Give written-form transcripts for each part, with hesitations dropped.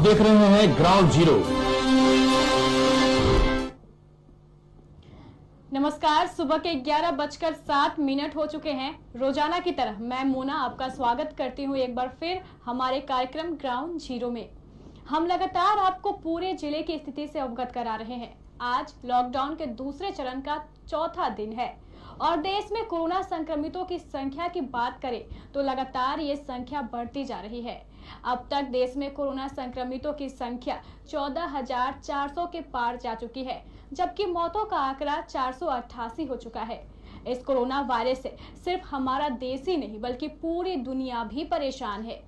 देख रहे हैं ग्राउंड जीरो। नमस्कार, सुबह के 11:07 हो चुके हैं। रोजाना की तरह मैं मोना आपका स्वागत करती हूं एक बार फिर हमारे कार्यक्रम ग्राउंड जीरो में। हम लगातार आपको पूरे जिले की स्थिति से अवगत करा रहे हैं। आज लॉकडाउन के दूसरे चरण का चौथा दिन है और देश में कोरोना संक्रमितों की संख्या की बात करें तो लगातार ये संख्या बढ़ती जा रही है। अब तक देश में कोरोना संक्रमितों की संख्या 14,400 के पार जा चुकी है, जबकि मौतों का आंकड़ा 488 हो चुका है। इस कोरोना वायरस से सिर्फ हमारा देश ही नहीं बल्कि पूरी दुनिया भी परेशान है।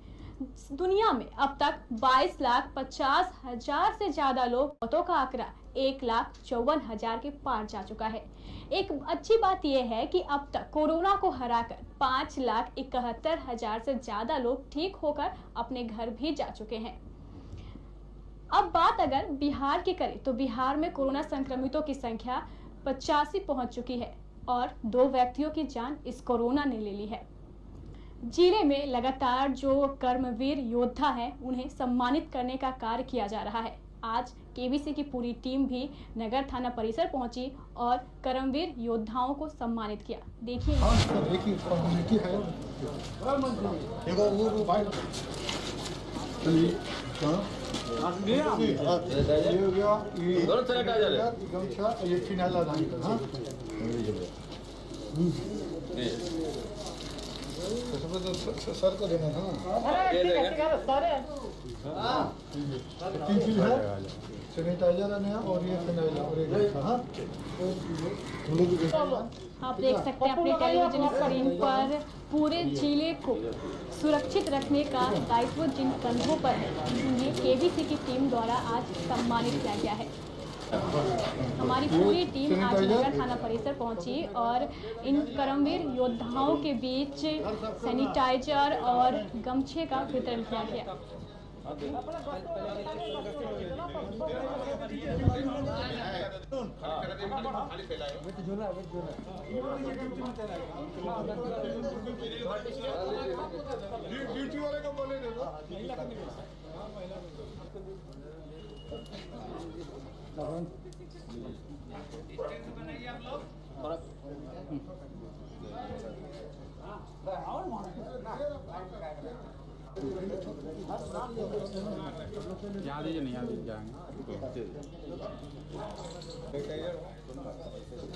दुनिया में अब तक 22,50,000 से ज्यादा लोग, मौतों का आंकड़ा 1,54,000 के पार जा चुका है। एक अच्छी बात यह है कि अब तक कोरोना को हराकर 5,71,000 से ज्यादा लोग ठीक होकर अपने घर भी जा चुके हैं। अब बात अगर बिहार की करें तो बिहार में कोरोना संक्रमितों की संख्या 85 पहुंच चुकी है और 2 व्यक्तियों की जान इस कोरोना ने ले ली है। जिले में लगातार जो कर्मवीर योद्धा हैं उन्हें सम्मानित करने का कार्य किया जा रहा है। आज केबीसी की पूरी टीम भी नगर थाना परिसर पहुंची और कर्मवीर योद्धाओं को सम्मानित किया। देखिए सर को देना था तीन चीज है, सैनिटाइजर और ये फिनाइल और एक आप देख सकते हैं अपने टेलीविजन स्क्रीन पर पूरे जिले को सुरक्षित रखने का दायित्व जिन कंधों पर है उन्हें केबीसी की टीम द्वारा आज सम्मानित किया गया है। हमारी पूरी टीम आज नगर थाना परिसर पहुंची और इन कर्मवीर योद्धाओं के बीच सैनिटाइजर और गमछे का वितरण किया गया।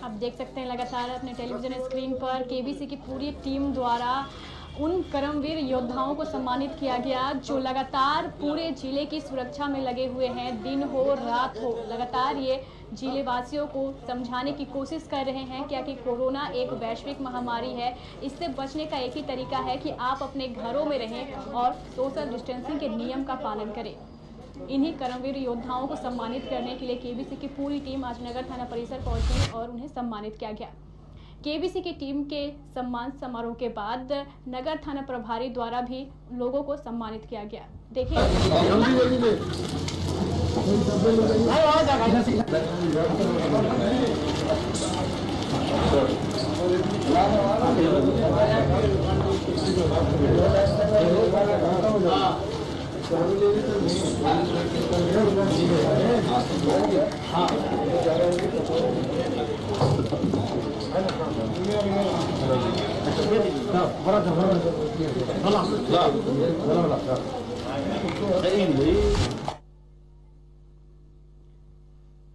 आप देख सकते हैं लगातार अपने टेलीविजन स्क्रीन पर केबीसी की पूरी टीम द्वारा उन कर्मवीर योद्धाओं को सम्मानित किया गया जो लगातार पूरे जिले की सुरक्षा में लगे हुए हैं। दिन हो रात हो लगातार ये जिले वासियों को समझाने की कोशिश कर रहे हैं कि कोरोना एक वैश्विक महामारी है। इससे बचने का एक ही तरीका है कि आप अपने घरों में रहें और सोशल डिस्टेंसिंग के नियम का पालन करें। इन्हीं कर्मवीर योद्धाओं को सम्मानित करने के लिए केबीसी की पूरी टीम आज नगर थाना परिसर पहुंची और उन्हें सम्मानित किया गया। केबीसी की टीम के सम्मान समारोह के बाद नगर थाना प्रभारी द्वारा भी लोगों को सम्मानित किया गया। देखिए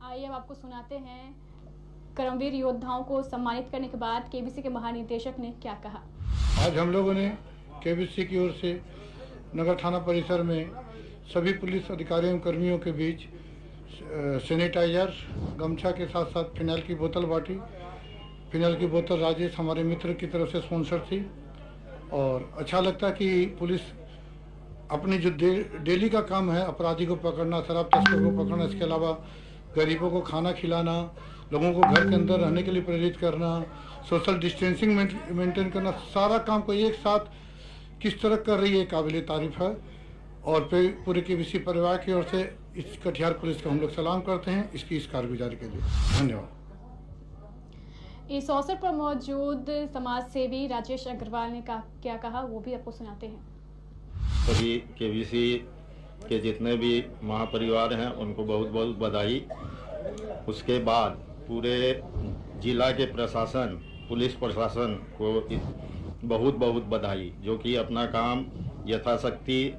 आइए अब आपको सुनाते हैं कर्मवीर योद्धाओं को सम्मानित करने के बाद केबीसी के महानिदेशक ने क्या कहा। आज हम लोगों ने केबीसी की ओर से नगर थाना परिसर में सभी पुलिस अधिकारियों एवं कर्मियों के बीच सैनिटाइजर, गमछा के साथ साथ फिनाइल की बोतल बांटी। फिनाइल की बोतल राजेश हमारे मित्र की तरफ से स्पॉन्सर थी और अच्छा लगता कि पुलिस अपनी जो डेली का काम है, अपराधी को पकड़ना, शराब तस्करों को पकड़ना, इसके अलावा गरीबों को खाना खिलाना, लोगों को घर के अंदर रहने के लिए प्रेरित करना, सोशल डिस्टेंसिंग मेंटेन करना, सारा काम को एक साथ किस तरह कर रही है, काबिल तारीफ है। और पूरे केबीसी परिवार की ओर से इस कटिहार पुलिस को हम लोग सलाम करते हैं इसकी इस कारगुजारी के लिए। धन्यवाद। इस अवसर पर मौजूद समाज सेवी राजेश अग्रवाल ने क्या कहा वो भी आपको सुनाते हैं। सभी केबीसी के जितने भी महापरिवार हैं उनको बहुत बहुत बधाई। उसके बाद पूरे जिला के प्रशासन, पुलिस प्रशासन को बहुत बहुत बधाई, जो कि अपना काम यथाशक्ति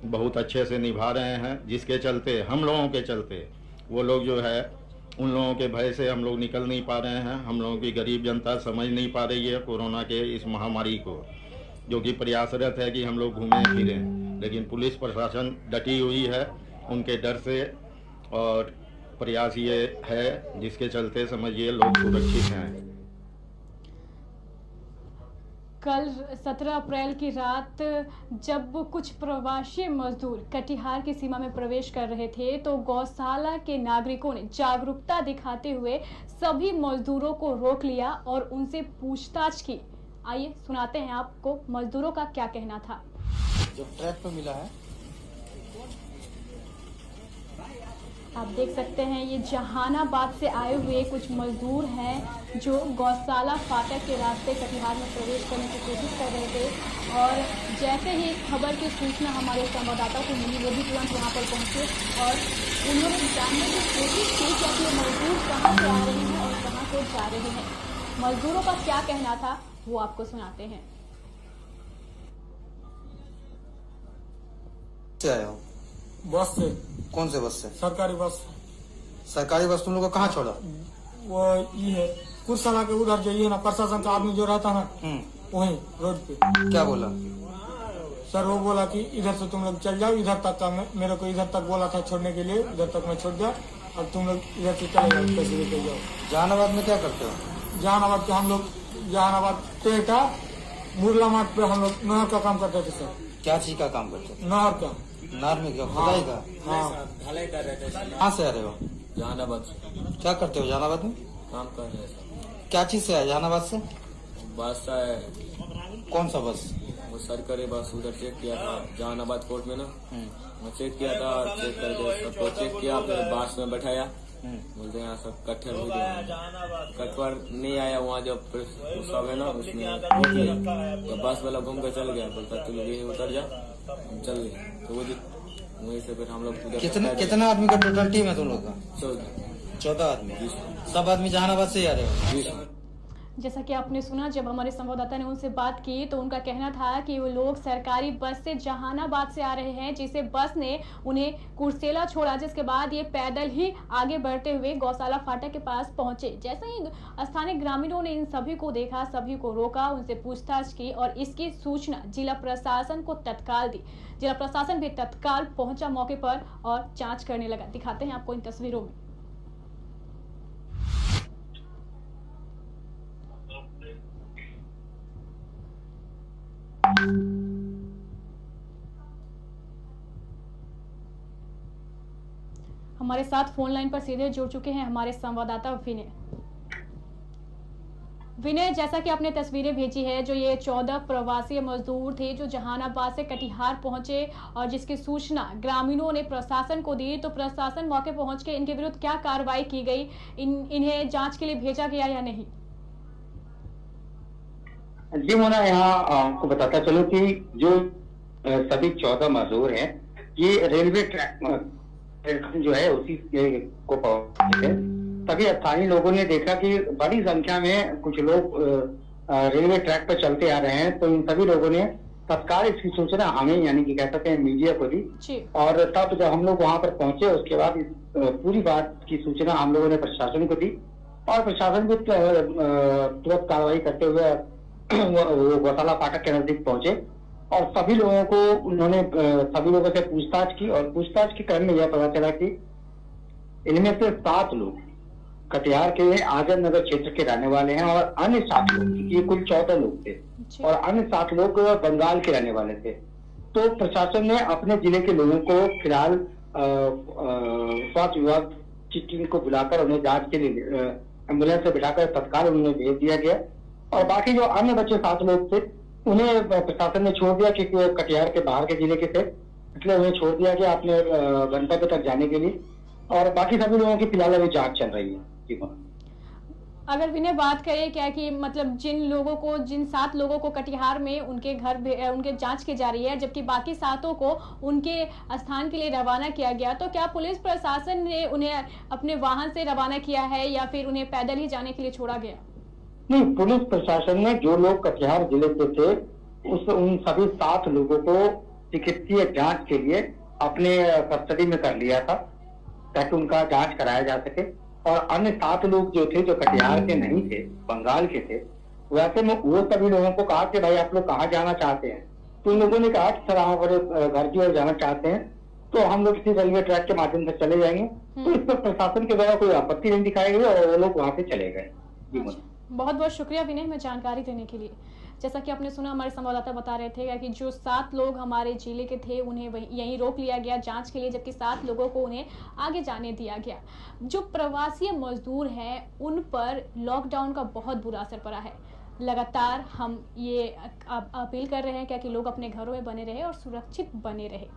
बहुत अच्छे से निभा रहे हैं, जिसके चलते हम लोगों के चलते वो लोग जो है उन लोगों के भय से हम लोग निकल नहीं पा रहे हैं। हम लोगों की गरीब जनता समझ नहीं पा रही है कोरोना के इस महामारी को, जो कि प्रयासरत है कि हम लोग घूमें फिरें, लेकिन पुलिस प्रशासन डटी हुई है उनके डर से, और प्रयास ये है जिसके चलते समझिए लोग सुरक्षित हैं। कल 17 अप्रैल की रात जब कुछ प्रवासी मजदूर कटिहार की सीमा में प्रवेश कर रहे थे तो गौशाला के नागरिकों ने जागरूकता दिखाते हुए सभी मजदूरों को रोक लिया और उनसे पूछताछ की। आइए सुनाते हैं आपको मजदूरों का क्या कहना था। जो ट्रैक पे मिला है, आप देख सकते हैं ये जहानाबाद से आए हुए कुछ मजदूर हैं जो गौशाला फाटक के रास्ते कटिहार में प्रवेश करने की कोशिश कर रहे थे, और जैसे ही खबर की सूचना हमारे संवाददाता को मिली वो भी तुरंत वहां पर पहुंचे और उन्होंने जानने की कोशिश की कि ये मजदूर कहां से आ रहे हैं और कहां को जा रहे हैं। मजदूरों का क्या कहना था वो आपको सुनाते हैं। से आए हो? बस से। कौन से बस से? सरकारी बस। सरकारी बस तुम लोग को कहाँ छोड़ा? वो ये है कुर्साला के उधर जाइए ना, प्रशासन का आदमी जो रहता ना वहीं रोड पे। क्या बोला? सर वो बोला कि इधर से तुम लोग चल जाओ, इधर तक का मेरे को इधर तक बोला था छोड़ने के लिए, इधर तक मैं छोड़ दिया, अब तुम लोग इधर से चले जाओ, पैसे लेके जाओ। जहानाबाद में क्या करते हो? जहानाबाद के हम लोग जहानाबाद टेटा मुरला मार्ट पे हम लोग नहर का काम करते थे सर। क्या चीज का काम करते हो? नहर का। नार में क्या खुदाई का? हाँ ढलाई कर रहे थे। कहाँ से आ रहे हो? जहानाबाद से क्या करते हो जहानाबाद में? काम कर रहे थे। क्या चीज से आए जहानाबाद से? बस है कौन सा बस? वो सरकारी बस, उधर चेक किया था जहानाबाद कोर्ट में ना, मैं चेक किया था, चेक करके सबको चेक किया, फिर बस में बैठाया, बोलते यहाँ सब कट्ठर हो गया, कटवर नहीं आया वहाँ जब सब है ना उसमें रोक लिया, तो बस वाला घूम कर चल गया, बोलता तुम यही उतर जा, चल गए। तो वहीं से फिर हम लोग कितना आदमी का टोटल टीम है तुम लोग का? 14 आदमी। सब आदमी जहानाबाद से ही आ रहे हो? जैसा कि आपने सुना, जब हमारे संवाददाता ने उनसे बात की तो उनका कहना था कि वो लोग सरकारी बस से जहानाबाद से आ रहे हैं, जिसे बस ने उन्हें कुर्सेला छोड़ा, जिसके बाद ये पैदल ही आगे बढ़ते हुए गौशाला फाटक के पास पहुंचे। जैसे ही स्थानीय ग्रामीणों ने इन सभी को देखा, सभी को रोका, उनसे पूछताछ की और इसकी सूचना जिला प्रशासन को तत्काल दी। जिला प्रशासन भी तत्काल पहुंचा मौके पर और जाँच करने लगा। दिखाते हैं आपको इन तस्वीरों में। हमारे साथ फोन लाइन पर सीधे जुड़ चुके हैं हमारे संवाददाता विनय, जैसा कि आपने तस्वीरें भेजी है, जो ये 14 प्रवासी मजदूर थे जो जहानाबाद से कटिहार पहुंचे और जिसकी सूचना ग्रामीणों ने प्रशासन को दी, तो प्रशासन मौके पहुंच के इनके विरुद्ध क्या कार्रवाई की गई, इन्हें जांच के लिए भेजा गया या नहीं? जी मोना, यहाँ आपको बताता चलो कि जो सभी 14 मजदूर हैं ये रेलवे ट्रैक जो है उसी को पहुंचे थे। तभी स्थानीय लोगों ने देखा कि बड़ी संख्या में कुछ लोग रेलवे ट्रैक पर चलते आ रहे हैं, तो इन सभी लोगों ने तत्काल इसकी सूचना हमें यानी कि कह सकते हैं मीडिया को दी, और तब जब हम लोग वहां पर पहुंचे उसके बाद पूरी बात की सूचना हम लोगों ने प्रशासन को दी और प्रशासन भी तुरंत कार्रवाई करते हुए वो गौशाला फाटक के नजदीक पहुंचे और सभी लोगों को उन्होंने सभी लोगों से पूछताछ की और पूछताछ के क्रम में यह पता चला कि इनमें से 7 लोग कटिहार के आजम नगर क्षेत्र के रहने वाले हैं और अन्य 7 लोग, ये कुल 14 लोग थे और अन्य 7 लोग बंगाल के रहने वाले थे। तो प्रशासन ने अपने जिले के लोगों को फिलहाल स्वास्थ्य विभाग की टीम को बुलाकर उन्हें जांच के लिए एम्बुलेंस से बिठाकर तत्काल उन्हें भेज दिया गया और बाकी जो अन्य बच्चे 7 लोग थे उन्हें प्रशासन ने छोड़ दिया क्योंकि वो कटिहार के बाहर के जिले के थे, इसलिए उन्हें छोड़ दिया गया अपने गंतव्य तक जाने के लिए और बाकी सभी लोगों की फिलहाल अभी जांच चल रही है। अगर विनय बात करें क्या कि मतलब जिन 7 लोगों को कटिहार में उनके घर उनके जांच की जा रही है, जबकि बाकी 7 को उनके स्थान के लिए रवाना किया गया, तो क्या पुलिस प्रशासन ने उन्हें अपने वाहन से रवाना किया है या फिर उन्हें पैदल ही जाने के लिए छोड़ा गया? नहीं, पुलिस प्रशासन ने जो लोग कटिहार जिले के थे उन सभी 7 लोगों को चिकित्सीय जांच के लिए अपने कस्टडी में कर लिया था ताकि उनका जांच कराया जा सके। और अन्य 7 लोग जो थे, जो कटिहार के नहीं थे, बंगाल के थे, वैसे में वो सभी लोगों को कहा कि भाई आप लोग कहाँ जाना चाहते हैं, तो उन लोगों ने कहा कि सर हम हमारे घर की ओर जाना चाहते हैं, तो हम लोग इसी रेलवे ट्रैक के माध्यम से चले जाएंगे। तो इस पर प्रशासन के द्वारा कोई आपत्ति नहीं दिखाई गई और वो लोग वहाँ से चले गए। बहुत बहुत शुक्रिया विनय में जानकारी देने के लिए। जैसा कि आपने सुना, हमारे संवाददाता बता रहे थे कि जो 7 लोग हमारे जिले के थे उन्हें यहीं रोक लिया गया जांच के लिए, जबकि 7 लोगों को उन्हें आगे जाने दिया गया। जो प्रवासी मजदूर हैं उन पर लॉकडाउन का बहुत बुरा असर पड़ा है। लगातार हम ये अपील कर रहे हैं कि लोग अपने घरों में बने रहे और सुरक्षित बने रहे।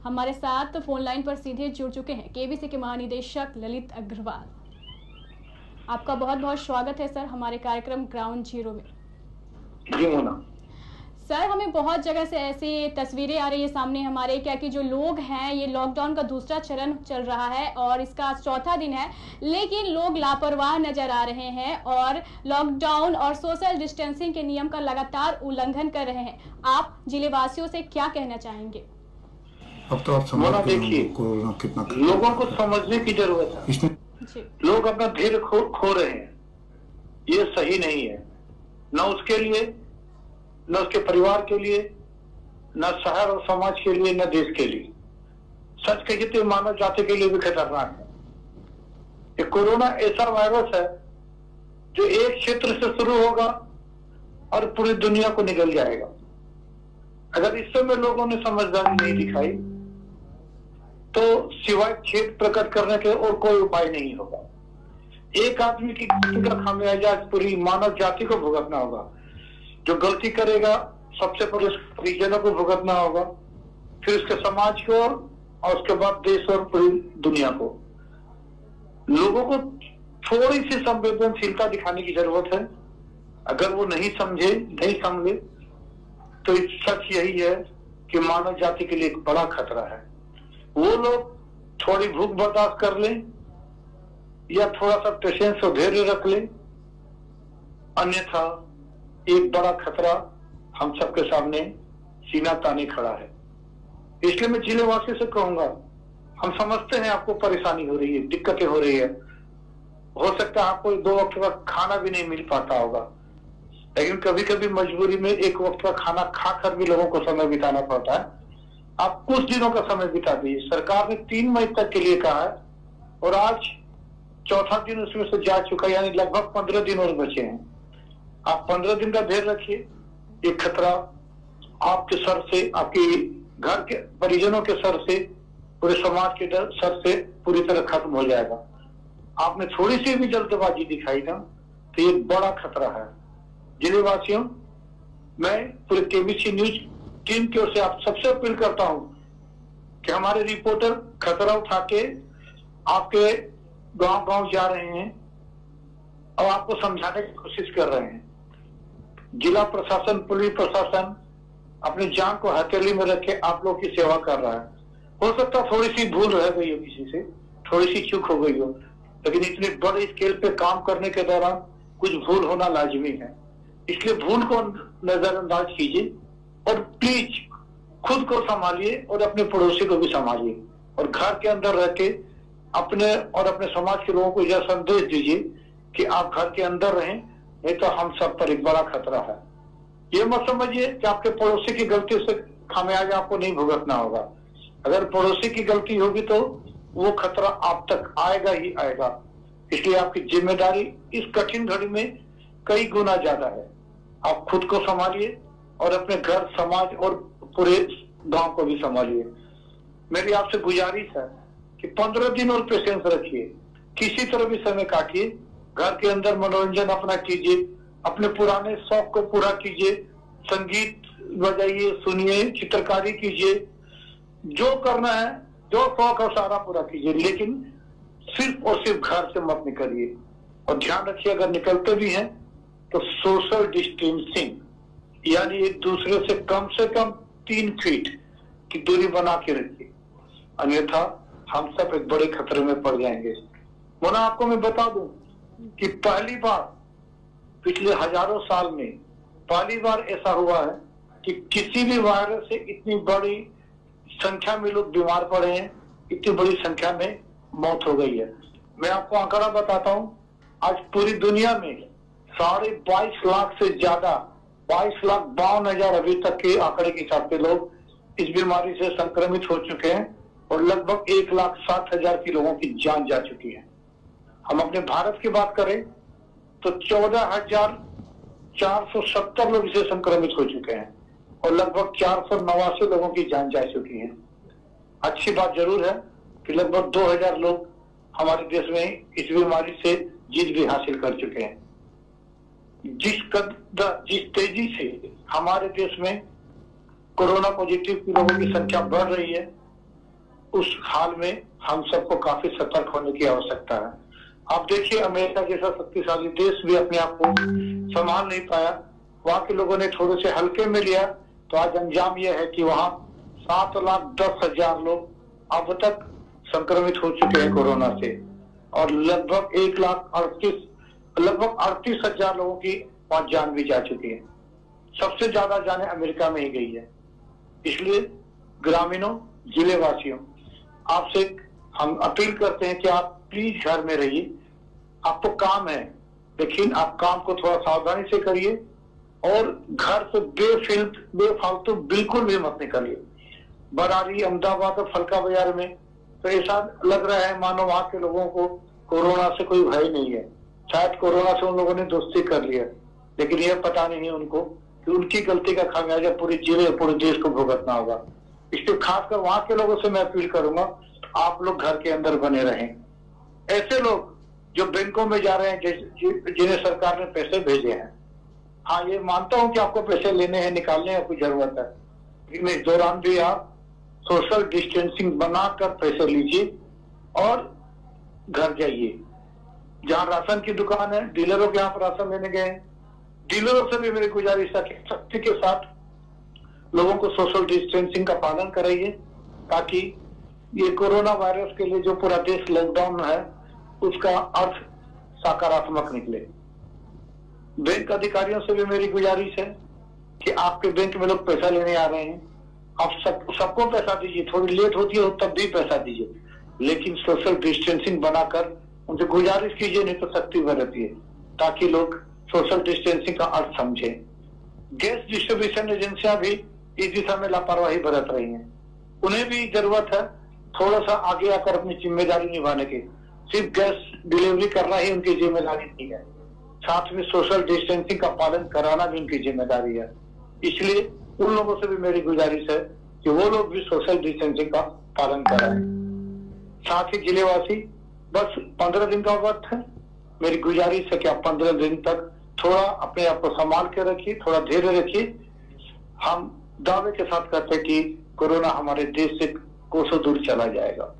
हमारे साथ फोन लाइन पर सीधे जुड़ चुके हैं केबीसी के महानिदेशक ललित अग्रवाल। आपका बहुत बहुत स्वागत है सर हमारे कार्यक्रम ग्राउंड जीरो में। जी मोना। सर, हमें बहुत जगह से ऐसी तस्वीरें आ रही है सामने हमारे क्या कि जो लोग हैं, ये लॉकडाउन का दूसरा चरण चल रहा है और इसका 4था दिन है, लेकिन लोग लापरवाह नजर आ रहे हैं और लॉकडाउन और सोशल डिस्टेंसिंग के नियम का लगातार उल्लंघन कर रहे हैं। आप जिले वासियों से क्या कहना चाहेंगे? अब तो आप देखिए, कोरोना कितना लोगों को समझने की जरूरत है। लोग अपना धैर्य खो रहे हैं, ये सही नहीं है, न उसके लिए, न उसके परिवार के लिए, न शहर और समाज के लिए, न देश के लिए। सच कहिए तो मानव जाति के लिए भी खतरनाक है। ये कोरोना ऐसा वायरस है जो एक क्षेत्र से शुरू होगा और पूरी दुनिया को निगल जाएगा। अगर इस समय लोगों ने समझदारी नहीं दिखाई तो सिवाय खेद प्रकट करने के और कोई उपाय नहीं होगा। एक आदमी की गलती का खामियाजा पूरी मानव जाति को भुगतना होगा। जो गलती करेगा सबसे पहले उसके परिजनों को भुगतना होगा, फिर उसके समाज को और उसके बाद देश और पूरी दुनिया को। लोगों को थोड़ी सी संवेदनशीलता दिखाने की जरूरत है। अगर वो नहीं समझे तो सच यही है कि मानव जाति के लिए एक बड़ा खतरा है। वो लोग थोड़ी भूख बर्दाश्त कर लें या थोड़ा सा पेशेंस और धैर्य रख लें, अन्यथा एक बड़ा खतरा हम सबके सामने सीना ताने खड़ा है। इसलिए मैं जिले वासी से कहूंगा, हम समझते हैं आपको परेशानी हो रही है, दिक्कतें हो रही है, हो सकता है आपको 2 वक्त का खाना भी नहीं मिल पाता होगा, लेकिन कभी कभी मजबूरी में 1 वक्त का खाना खाकर भी लोगों को समय बिताना पड़ता है। आप कुछ दिनों का समय बिता दीजिए। सरकार ने 3 मई तक के लिए कहा है और आज 4था दिन उसमें से जा चुका है, यानी लगभग 15 दिन और बचे हैं। आप 15 दिन का धैर्य रखिए। ये खतरा आपके सर से, आपके घर के परिजनों के सर से, पूरे समाज के सर से पूरी तरह खत्म हो जाएगा। आपने थोड़ी सी भी जल्दबाजी दिखाई ना तो ये बड़ा खतरा है। जिले वासियों, मैं पूरे केबीसी न्यूज टीम की ओर से आप सबसे अपील करता हूं कि हमारे रिपोर्टर खतरा उठा के आपके गांव गांव जा रहे हैं और आपको समझाने की कोशिश कर रहे हैं। जिला प्रशासन, पुलिस प्रशासन अपनी जान को हथेली में रखे आप लोग की सेवा कर रहा है। हो सकता है थोड़ी सी भूल रह गई हो, किसी से थोड़ी सी चूक हो गई हो, लेकिन इतने बड़े स्केल पे काम करने के दौरान कुछ भूल होना लाजमी है। इसलिए भूल को नजरअंदाज कीजिए और प्लीज खुद को संभालिए और अपने पड़ोसी को भी संभालिए और घर के अंदर रह के अपने और अपने समाज के लोगों को यह संदेश दीजिए कि आप घर के अंदर रहें, नहीं तो हम सब पर एक बड़ा खतरा है। ये मत समझिए कि आपके पड़ोसी की गलती से खामियाजा आपको नहीं भुगतना होगा। अगर पड़ोसी की गलती होगी तो वो खतरा आप तक आएगा ही आएगा। इसलिए आपकी जिम्मेदारी इस कठिन घड़ी में कई गुना ज्यादा है। आप खुद को संभालिए और अपने घर, समाज और पूरे गांव को भी संभालिए। मेरी आपसे गुजारिश है कि 15 दिन और पेशेंस रखिए, किसी तरह भी समय काटिए, घर के अंदर मनोरंजन अपना कीजिए, अपने पुराने शौक को पूरा कीजिए, संगीत बजाइए, सुनिए, चित्रकारी कीजिए, जो करना है, जो शौक है सारा पूरा कीजिए, लेकिन सिर्फ और सिर्फ घर से मत निकलिए। और ध्यान रखिए, अगर निकलते भी हैं तो सोशल डिस्टेंसिंग, यानी एक दूसरे से कम 3 फीट की दूरी बना के रखिए, अन्यथा हम सब एक बड़े खतरे में पड़ जाएंगे। मोना, आपको मैं बता दूं कि पहली बार पिछले हजारों साल में पहली बार ऐसा हुआ है कि किसी भी वायरस से इतनी बड़ी संख्या में लोग बीमार पड़े हैं, इतनी बड़ी संख्या में मौत हो गई है। मैं आपको आंकड़ा बताता हूं, आज पूरी दुनिया में 22.5 लाख से ज्यादा 22,52,000 अभी तक के आंकड़े के हिसाब से लोग इस बीमारी से संक्रमित हो चुके हैं और लगभग 1,07,000 की लोगों की जान जा चुकी है। हम अपने भारत की बात करें तो 14,470 लोग इसे संक्रमित हो चुके हैं और लगभग 489 लोगों की जान जा चुकी है। अच्छी बात जरूर है कि लगभग 2,000 लोग हमारे देश में इस बीमारी से जीत भी हासिल कर चुके हैं। जिस तेजी से हमारे देश में कोरोना पॉजिटिव की लोगों की संख्या बढ़ रही है, उस हाल में हम सबको काफी सतर्क होने की आवश्यकता है। आप देखिए, अमेरिका जैसा शक्तिशाली देश भी अपने आप को संभाल नहीं पाया, वहां के लोगों ने थोड़े से हल्के में लिया, तो आज अंजाम यह है कि वहां 7,10,000 लोग अब तक संक्रमित हो चुके हैं कोरोना से और लगभग 38,000 लोगों की वहां जान भी जा चुकी है। सबसे ज्यादा जाने अमेरिका में ही गई है। इसलिए ग्रामीणों, जिले वासियों, आपसे हम अपील करते हैं कि आप प्लीज घर में रहिए। आपको काम है, लेकिन आप काम को थोड़ा सावधानी से करिए और घर से बेफालतू बिल्कुल भी मत निकलिए। बरारी, अहमदाबाद और फलका बाजार में तो ऐसा लग रहा है मानो वहां के लोगों को कोरोना से कोई भय नहीं है। शायद कोरोना से उन लोगों ने दोस्ती कर लिया, लेकिन यह पता नहीं है उनको कि उनकी गलती का खामियाजा पूरे जिले और पूरे देश को भुगतना होगा। इसलिए खासकर वहां के लोगों से मैं अपील करूंगा, आप लोग घर के अंदर बने रहें। ऐसे लोग जो बैंकों में जा रहे हैं, जिन्हें सरकार ने पैसे भेजे हैं, हाँ ये मानता हूं कि आपको पैसे लेने हैं, निकालने हैं, कोई जरूरत है, लेकिन इस दौरान भी आप सोशल डिस्टेंसिंग बनाकर पैसे लीजिए और घर जाइए। जहां राशन की दुकान है, डीलरों के यहाँ राशन लेने गए, डीलरों से भी मेरी गुजारिश है कि सख्ती के साथ लोगों को सोशल डिस्टेंसिंग का पालन कराइए, ताकि ये कोरोना वायरस के लिए जो पूरा देश लॉकडाउन है उसका अर्थ सकारात्मक निकले। बैंक अधिकारियों से भी मेरी गुजारिश है कि आपके बैंक में लोग पैसा लेने आ रहे हैं, आप सबको पैसा दीजिए, थोड़ी लेट होती है तब भी पैसा दीजिए, लेकिन सोशल डिस्टेंसिंग बनाकर उनसे गुजारिश कीजिए, नहीं तो सख्ती बरतिए, ताकि लोग सोशल डिस्टेंसिंग का अर्थ समझें। गैस डिस्ट्रीब्यूशन एजेंसियां भी इस दिशा में लापरवाही बरत रही हैं, उन्हें भी जरूरत है थोड़ा सा आगे आकर अपनी जिम्मेदारी निभाने की। सिर्फ गैस डिलीवरी करना ही उनकी जिम्मेदारी नहीं है, साथ में सोशल डिस्टेंसिंग का पालन कराना भी उनकी जिम्मेदारी है। इसलिए उन लोगों से भी मेरी गुजारिश है कि वो लोग भी सोशल डिस्टेंसिंग का पालन कराएं। साथ ही जिलेवासी, बस 15 दिन का वक्त है, मेरी गुजारिश है कि आप 15 दिन तक थोड़ा अपने आप को संभाल के रखिए, थोड़ा धैर्य रखिए। हम दावे के साथ कहते हैं कि कोरोना हमारे देश से कोसों दूर चला जाएगा।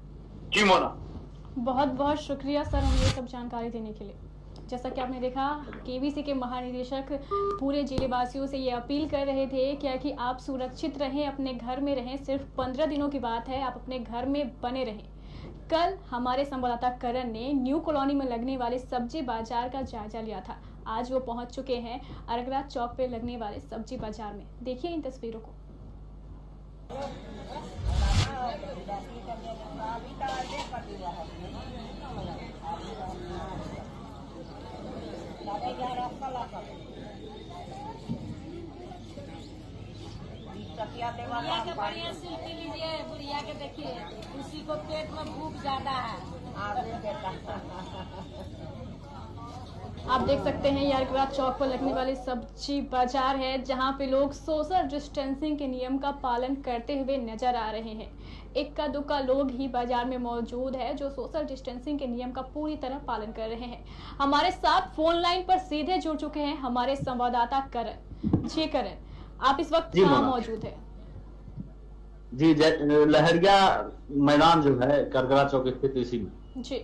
जी मोना, बहुत बहुत शुक्रिया सर हमें ये सब जानकारी देने के लिए। जैसा कि आपने देखा, केबीसी के महानिदेशक पूरे जिलेवासियों से ये अपील कर रहे थे क्या कि आप सुरक्षित रहें, अपने घर में रहें। सिर्फ 15 दिनों की बात है, आप अपने घर में बने रहें। कल हमारे संवाददाता करण ने न्यू कॉलोनी में लगने वाले सब्जी बाजार का जायजा लिया था। आज वो पहुंच चुके हैं अरगरा चौक पे लगने वाले सब्जी बाजार में। देखिए इन तस्वीरों को। बुढ़िया के बढ़िया सिल्की लीजिए, बुढ़िया के देखिए, उसी को पेट में भूख ज्यादा है। आप देख सकते हैं ये अरगरा चौक पर लगने वाली सब्जी बाजार है, जहां पे लोग सोशल डिस्टेंसिंग के नियम का पालन करते हुए नजर आ रहे हैं। इक्का दुक्का लोग ही बाजार में मौजूद है जो सोशल डिस्टेंसिंग के नियम का पूरी तरह पालन कर रहे हैं। हमारे साथ फोन लाइन पर सीधे जुड़ चुके हैं हमारे संवाददाता करण। जी करण, आप इस वक्त कहाँ मौजूद है? जी, लहरिया मैदान जो है करगरा चौक स्थित इसी में। जी,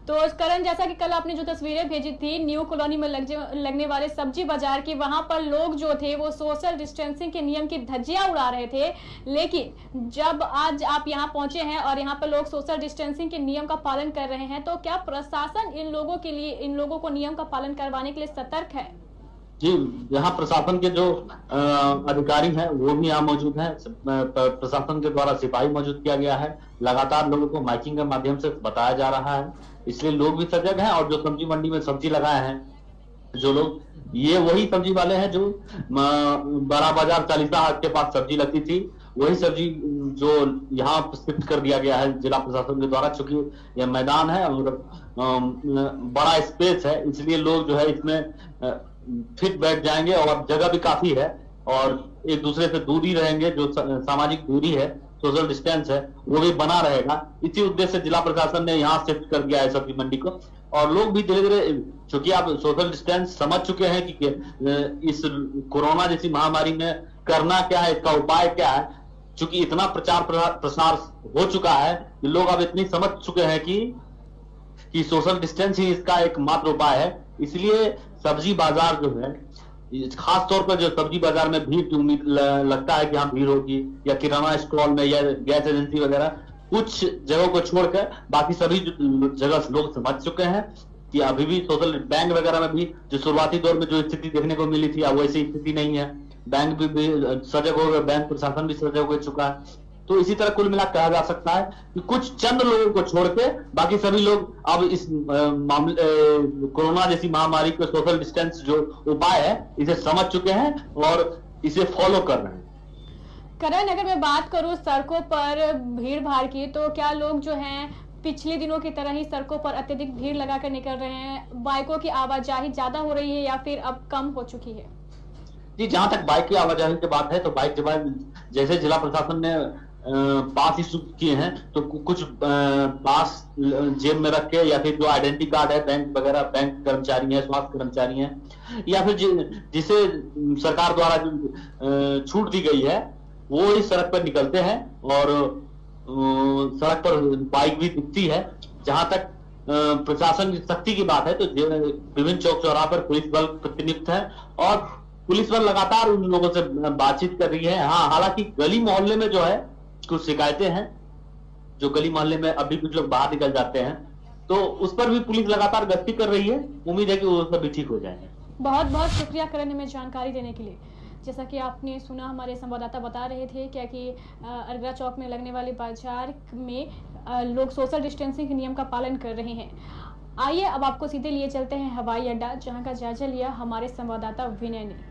तो करण, जैसा कि कल आपने जो तस्वीरें भेजी थी न्यू कॉलोनी में लगने वाले सब्जी बाजार की, वहां पर लोग जो थे वो सोशल डिस्टेंसिंग के नियम की धज्जियां उड़ा रहे थे, लेकिन जब आज आप यहां पहुंचे हैं और यहां पर लोग सोशल डिस्टेंसिंग के नियम का पालन कर रहे हैं, तो क्या प्रशासन इन लोगों को नियम का पालन करवाने के लिए सतर्क है? जी, यहाँ प्रशासन के जो अधिकारी हैं वो भी यहाँ मौजूद हैं। प्रशासन के द्वारा सिपाही मौजूद किया गया है। लगातार लोगों को माइकिंग के माध्यम से बताया जा रहा है, इसलिए लोग भी सजग हैं। और जो सब्जी मंडी में सब्जी लगाए हैं जो लोग, ये वही सब्जी वाले हैं जो बड़ा बाजार चालीसा हाट के पास सब्जी लगती थी, वही सब्जी जो यहाँ शिफ्ट कर दिया गया है जिला प्रशासन के द्वारा। चूंकि यह मैदान है और बड़ा स्पेस है, इसलिए लोग जो है इसमें फिट बैठ जाएंगे और जगह भी काफी है और एक दूसरे से दूरी रहेंगे। जो सामाजिक दूरी है, सोशल डिस्टेंस है, वो भी बना रहेगा। इसी उद्देश्य से जिला प्रशासन ने यहाँ शिफ्ट कर दिया है सब्जी मंडी को। और लोग भी धीरे धीरे, चूंकि आप सोशल डिस्टेंस समझ चुके हैं कि इस कोरोना जैसी महामारी में करना क्या है, इसका उपाय क्या है, चूंकि इतना प्रचार प्रसार हो चुका है कि लोग अब इतनी समझ चुके हैं कि सोशल डिस्टेंस ही इसका एक मात्र उपाय है। इसलिए सब्जी बाजार जो है, खास तौर पर जो सब्जी बाजार में भीड़ की उम्मीद लगता है कि हाँ भीड़ होगी, या किराना स्टॉल में या गैस एजेंसी वगैरह, कुछ जगहों को छोड़कर बाकी सभी जगह लोग समझ चुके हैं कि अभी भी सोशल, बैंक वगैरह में भी जो शुरुआती दौर में जो स्थिति देखने को मिली थी, अब वैसी स्थिति नहीं है। बैंक भी सजग हो गए, बैंक प्रशासन भी सजग हो चुका है। तो इसी तरह कुल मिलाकर कहा जा सकता है कि कुछ चंद लोगों को छोड़ के बाकी सभी लोग अब इस मामले कोरोना जैसी महामारी के सोशल डिस्टेंस जो उपाय है इसे समझ चुके हैं और इसे फॉलो कर रहे हैं। करण, अगर मैं बात करूं सड़कों पर भीड़ भाड़ की, तो क्या लोग जो हैं पिछले दिनों की तरह ही सड़कों पर अत्यधिक भीड़ लगाकर निकल रहे हैं? बाइकों की आवाजाही ज्यादा हो रही है या फिर अब कम हो चुकी है? जी, जहां तक बाइक की आवाजाही की बात है तो बाइक जैसे जिला प्रशासन ने पास इशू किए हैं, तो कुछ पास जेब में रख के, या फिर जो आइडेंटिटी कार्ड है बैंक वगैरह, बैंक कर्मचारी है, स्वास्थ्य कर्मचारी हैं, या फिर जिसे सरकार द्वारा जो छूट दी गई है वो इस सड़क पर निकलते हैं। और सड़क पर बाइक भी दिखती है। जहां तक प्रशासन की सख्ती की बात है तो विभिन्न चौक चौराहा पर पुलिस बल प्रतिनियुक्त है और पुलिस बल लगातार उन लोगों से बातचीत कर रही है। हाँ, हालांकि गली मोहल्ले में जो है कुछ शिकायतें हैं, जो गली मोहल्ले में अभी कुछ लोग बाहर निकल जाते हैं, तो उस पर भी पुलिस लगातार गश्ती कर रही है। उम्मीद है कि वो सब भी ठीक हो जाएंगे। बहुत बहुत शुक्रिया करण, हमें जानकारी देने के लिए। जैसा कि आपने सुना, हमारे संवाददाता बता रहे थे क्या कि अरगरा चौक में लगने वाले बाजार में लोग सोशल डिस्टेंसिंग के नियम का पालन कर रहे हैं। आइए अब आपको सीधे लिए चलते हैं हवाई अड्डा, जहां का जायजा लिया हमारे संवाददाता विनय ने।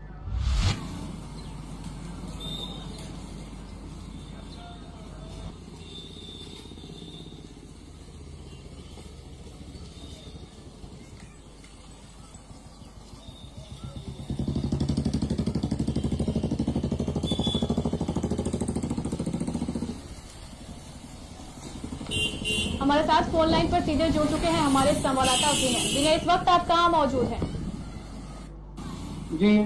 हमारे साथ फोन लाइन पर सीधे जुड़ चुके हैं हमारे संवाददाता विनय। इस वक्त आप कहाँ मौजूद हैं? जी,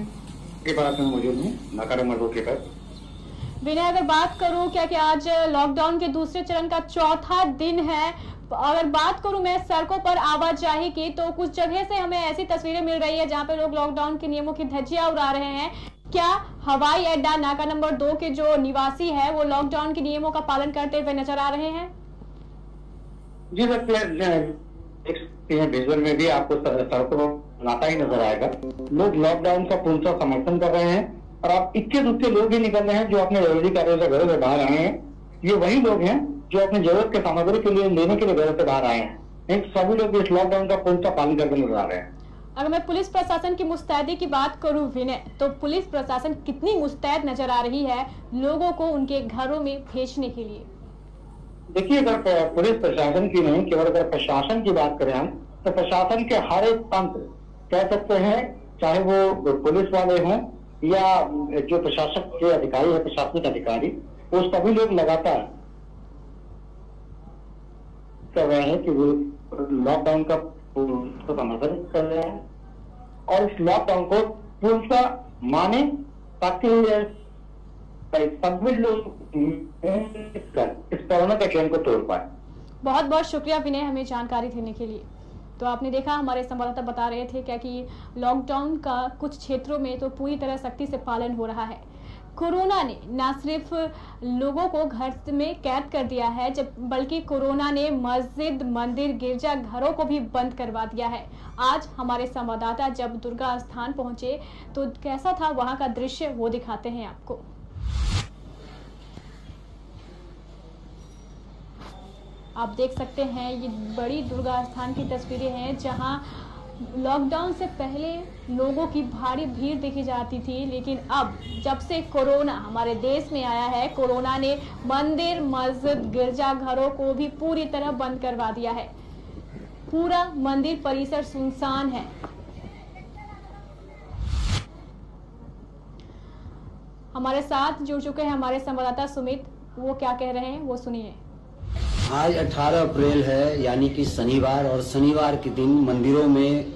के पास में मौजूद हूँ, नाका नंबर 2 के पास। विनय, अगर बात करूं क्या कि आज लॉकडाउन के दूसरे चरण का चौथा दिन है, अगर बात करूं मैं सड़कों पर आवाजाही की, तो कुछ जगह से हमें ऐसी तस्वीरें मिल रही है जहां पे लोग लॉकडाउन के नियमों की धज्जियां उड़ा रहे हैं। क्या हवाई अड्डा नाका नंबर 2 के जो निवासी है वो लॉकडाउन के नियमों का पालन करते हुए नजर आ रहे हैं? जी विजुअल में भी आपको सड़कों पर नाता ही नजर आएगा। लोग लॉकडाउन का पूर्णतः समर्थन कर रहे हैं और आप इक्के दुक्के लोग भी निकल रहे हैं जो अपने जरूरी कार्यों से घरों से बाहर आए हैं। ये वही लोग हैं जो अपनी जरूरत के सामग्री के लिए लेने के लिए घरों से बाहर आए हैं। सभी लोग इस लॉकडाउन का पूर्णतः पालन करके नजर आ रहे हैं। अगर मैं पुलिस प्रशासन की मुस्तैदी की बात करूं विनय, तो पुलिस प्रशासन कितनी मुस्तैद नजर आ रही है लोगों को उनके घरों में भेजने के लिए? देखिए, अगर पुलिस प्रशासन की नहीं, केवल अगर प्रशासन की बात करें हम, तो प्रशासन के हर एक तंत्र कह सकते हैं, चाहे वो पुलिस वाले हों या जो प्रशासक के अधिकारी है, प्रशासनिक अधिकारी, वो सभी लोग लगातार कर रहे हैं कि वो लॉकडाउन का समर्थन कर रहे हैं और इस लॉकडाउन को पूर्णतः माने, ताकि सभी लोग इस कोरोना के चैन को तोड़ पाए। बहुत बहुत शुक्रिया विनय, हमें जानकारी देने के लिए। तो आपने देखा, हमारे संवाददाता बता रहे थे क्या कि लॉकडाउन का कुछ क्षेत्रों में तो पूरी तरह सख्ती से पालन हो रहा है। कोरोना ने न सिर्फ लोगों को घर में कैद कर दिया है, बल्कि कोरोना ने मस्जिद, मंदिर, गिरजा घरों को भी बंद करवा दिया है। आज हमारे संवाददाता जब दुर्गा स्थान पहुंचे तो कैसा था वहां का दृश्य, वो दिखाते हैं आपको। आप देख सकते हैं ये बड़ी दुर्गा स्थान की तस्वीरें हैं, जहां लॉकडाउन से पहले लोगों की भारी भीड़ देखी जाती थी, लेकिन अब जब से कोरोना हमारे देश में आया है, कोरोना ने मंदिर, मस्जिद, गिरजाघरों को भी पूरी तरह बंद करवा दिया है। पूरा मंदिर परिसर सुनसान है। हमारे साथ जुड़ चुके हैं हमारे संवाददाता सुमित, वो क्या कह रहे हैं वो सुनिए। आज 18 अप्रैल है, यानी कि शनिवार, और शनिवार के दिन मंदिरों में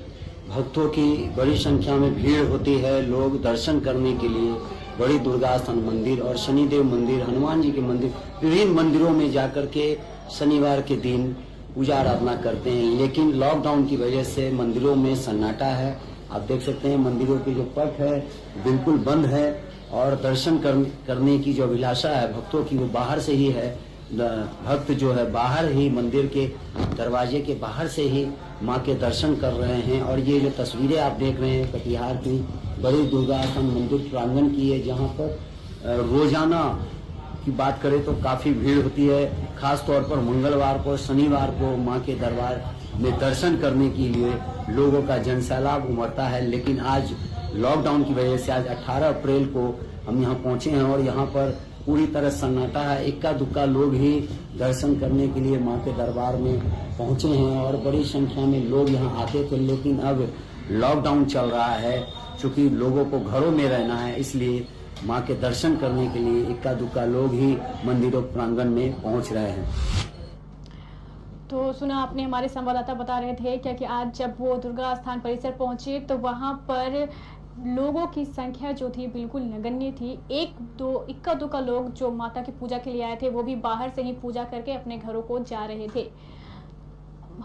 भक्तों की बड़ी संख्या में भीड़ होती है। लोग दर्शन करने के लिए बड़ी दुर्गा स्थान मंदिर और शनिदेव मंदिर, हनुमान जी के मंदिर, विभिन्न मंदिरों में जाकर के शनिवार के दिन पूजा आराधना करते हैं। लेकिन लॉकडाउन की वजह से मंदिरों में सन्नाटा है। आप देख सकते हैं मंदिरों के जो पट है बिल्कुल बंद है, और दर्शन करने की जो अभिलाषा है भक्तों की, वो बाहर से ही है। भक्त जो है बाहर ही मंदिर के दरवाजे के बाहर से ही मां के दर्शन कर रहे हैं। और ये जो तस्वीरें आप देख रहे हैं कटिहार की बड़ी दुर्गा स्थान मंदिर प्रांगण की है, जहां पर रोजाना की बात करें तो काफी भीड़ होती है। खास तौर पर मंगलवार को, शनिवार को मां के दरबार में दर्शन करने के लिए लोगों का जनसैलाब उमड़ता है। लेकिन आज लॉकडाउन की वजह से आज 18 अप्रैल को हम यहाँ पहुंचे हैं और यहाँ पर पूरी तरह सन्नाटा है। इक्का दुक्का लोग ही दर्शन करने के लिए मां के दरबार में पहुंचे हैं, और बड़ी संख्या में लोग यहाँ आते थे। लेकिन अब लॉकडाउन चल रहा है, चूंकि लोगों को घरों में रहना है, इसलिए मां के दर्शन करने के लिए इक्का दुक्का लोग ही मंदिरों प्रांगण में पहुंच रहे हैं। तो सुना आपने, हमारे संवाददाता बता रहे थे क्या कि आज जब वो दुर्गा स्थान परिसर पहुंचे तो वहां पर लोगों की संख्या जो थी बिल्कुल नगण्य थी। इक्का दुक्का लोग जो माता की पूजा के लिए आए थे वो भी बाहर से ही पूजा करके अपने घरों को जा रहे थे।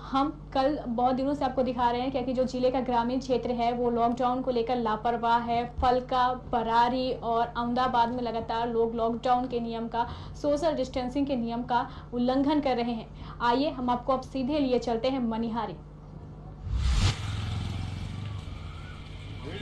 हम कल बहुत दिनों से आपको दिखा रहे हैं क्योंकि जो जिले का ग्रामीण क्षेत्र है वो लॉकडाउन को लेकर लापरवाह है। फलका, बरारी और अहमदाबाद में लगातार लोग लॉकडाउन के नियम का, सोशल डिस्टेंसिंग के नियम का उल्लंघन कर रहे हैं। आइए हम आपको अब सीधे लिए चलते हैं मनिहारी।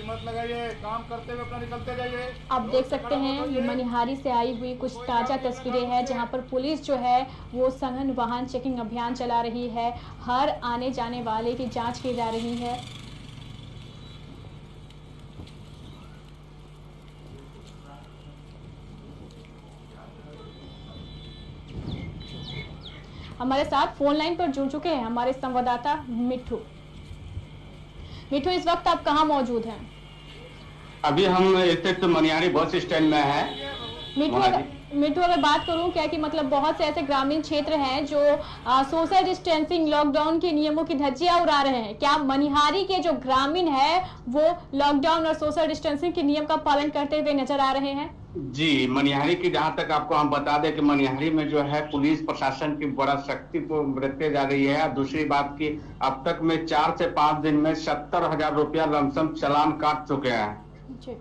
मत लगाइए, काम करते हुए अपना निकलते जाइए। आप देख सकते हैं ये मनिहारी से आई हुई कुछ ताजा तस्वीरें हैं, जहां पर पुलिस जो है वो सघन वाहन चेकिंग अभियान चला रही है। हर आने जाने वाले की जांच की जा रही है। हमारे साथ फोन लाइन पर जुड़ चुके हैं हमारे संवाददाता मिठू। मिठू, इस वक्त आप कहाँ मौजूद हैं? अभी हम स्थित मनिहारी बस स्टैंड में हैं। मिठू, अगर बात करूं क्या कि मतलब बहुत से ऐसे ग्रामीण क्षेत्र हैं जो सोशल डिस्टेंसिंग, लॉकडाउन के नियमों की धज्जियां उड़ा रहे हैं। क्या मनिहारी के जो ग्रामीण है वो लॉकडाउन और सोशल डिस्टेंसिंग के नियम का पालन करते हुए नजर आ रहे हैं? जी, मनिहारी की जहां तक आपको हम बता दें कि मनिहारी में जो है पुलिस प्रशासन की बड़ा सख्ती को बरतते जा रही है। दूसरी बात की अब तक में 4 से 5 दिन में 70,000 रुपया लमसम चालान काट चुके हैं।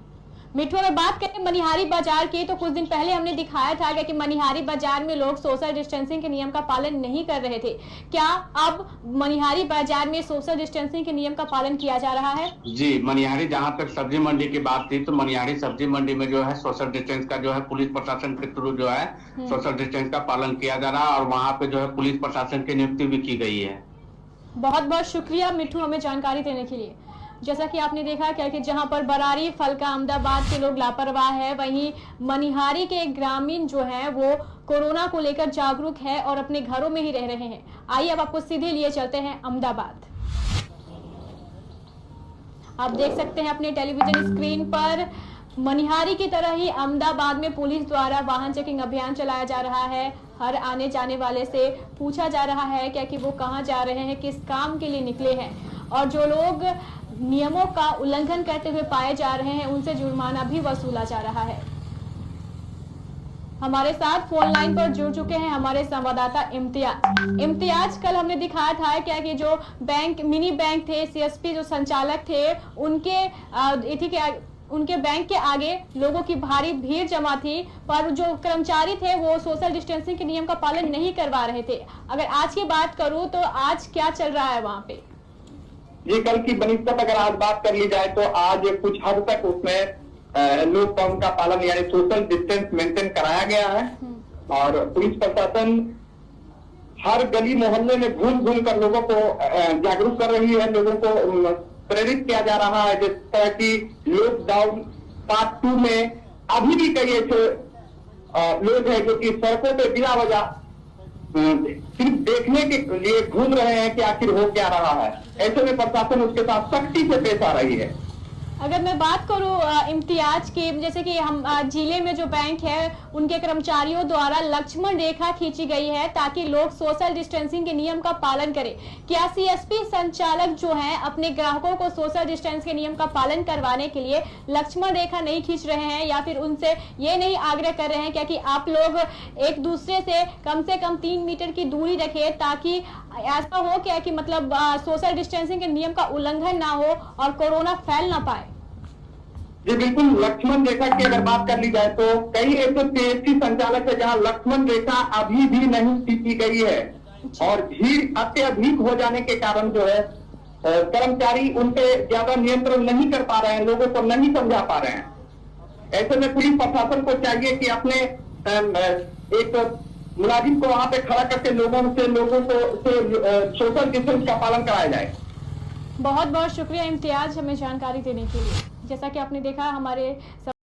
मिठू, अगर बात करें मनिहारी बाजार की तो कुछ दिन पहले हमने दिखाया था कि मनिहारी बाजार में लोग सोशल डिस्टेंसिंग के नियम का पालन नहीं कर रहे थे। क्या अब मनिहारी बाजार में सोशल डिस्टेंसिंग के नियम का पालन किया जा रहा है? जी, मनिहारी जहां तक सब्जी मंडी की बात थी तो मनिहारी सब्जी मंडी में जो है सोशल डिस्टेंस का जो है पुलिस प्रशासन के थ्रू जो है सोशल डिस्टेंस का पालन किया जा रहा है, और वहाँ पे जो है पुलिस प्रशासन की नियुक्ति भी की गई है। बहुत बहुत शुक्रिया मिठू हमें जानकारी देने के लिए। जैसा कि आपने देखा क्या कि जहां पर बरारी, फलका, अहमदाबाद के लोग लापरवाह है, वहीं मनिहारी के ग्रामीण जो हैं वो कोरोना को लेकर जागरूक है और अपने घरों में ही रह रहे हैं। आइए अब आपको सीधे लिए चलते हैं अहमदाबाद। आप देख सकते हैं अपने टेलीविजन स्क्रीन पर मनिहारी की तरह ही अहमदाबाद में पुलिस द्वारा वाहन चेकिंग अभियान चलाया जा रहा है। हर आने जाने वाले से पूछा जा रहा है क्या कि वो कहाँ जा रहे हैं, किस काम के लिए निकले हैं, और जो लोग नियमों का उल्लंघन करते हुए पाए जा रहे हैं उनसे जुर्माना भी वसूला जा रहा है। हमारे साथ फोन लाइन पर जुड़ चुके हैं हमारे संवाददाता इम्तियाज। कल हमने दिखाया था क्या कि जो बैंक मिनी बैंक थे, सीएसपी जो संचालक थे, उनके बैंक के आगे लोगों की भारी भीड़ जमा थी, पर जो कर्मचारी थे वो सोशल डिस्टेंसिंग के नियम का पालन नहीं करवा रहे थे। अगर आज की बात करूं तो आज क्या चल रहा है वहां पे? जी, कल की बनिस्बत अगर आज बात कर ली जाए तो आज कुछ हद तक उसमें लॉकडाउन का पालन यानी सोशल डिस्टेंस मेंटेन कराया गया है और पुलिस प्रशासन हर गली मोहल्ले में घूम घूम कर लोगों को जागरूक कर रही है, लोगों को प्रेरित किया जा रहा है। जिस तरह की लॉकडाउन पार्ट 2 में अभी भी कई ऐसे लोग हैं जो कि सड़कों पे बिना वजह सिर्फ देखने के लिए घूम रहे हैं कि आखिर हो क्या रहा है। ऐसे में प्रशासन उसके साथ सख्ती से पेश आ रही है। अगर मैं बात करूं इम्तियाज की, जैसे कि हम जिले में जो बैंक है उनके कर्मचारियों द्वारा लक्ष्मण रेखा खींची गई है ताकि लोग सोशल डिस्टेंसिंग के नियम का पालन करें। क्या सीएसपी संचालक जो हैं अपने ग्राहकों को सोशल डिस्टेंस के नियम का पालन करवाने के लिए लक्ष्मण रेखा नहीं खींच रहे हैं या फिर उनसे ये नहीं आग्रह कर रहे हैं क्या कि आप लोग एक दूसरे से कम 3 मीटर की दूरी रखें ताकि ऐसा हो क्या कि मतलब सोशल डिस्टेंसिंग के नियम का उल्लंघन ना हो और कोरोना फैल ना पाए? जी बिल्कुल, लक्ष्मण रेखा की अगर बात कर ली जाए तो कई ऐसे सीएसपी संचालक है जहां लक्ष्मण रेखा अभी भी नहीं खींची गई है और भीड़ अत्यधिक हो जाने के कारण जो है कर्मचारी उन पे ज्यादा नियंत्रण नहीं कर पा रहे हैं, लोगों को नहीं समझा पा रहे हैं। ऐसे में पुलिस प्रशासन को चाहिए कि अपने एक मुलाजिम को वहां पे खड़ा करके लोगों को सोशल डिस्टेंस का पालन कराया जाए। बहुत बहुत शुक्रिया इम्तियाज हमें जानकारी देने के लिए। जैसा कि आपने देखा हमारे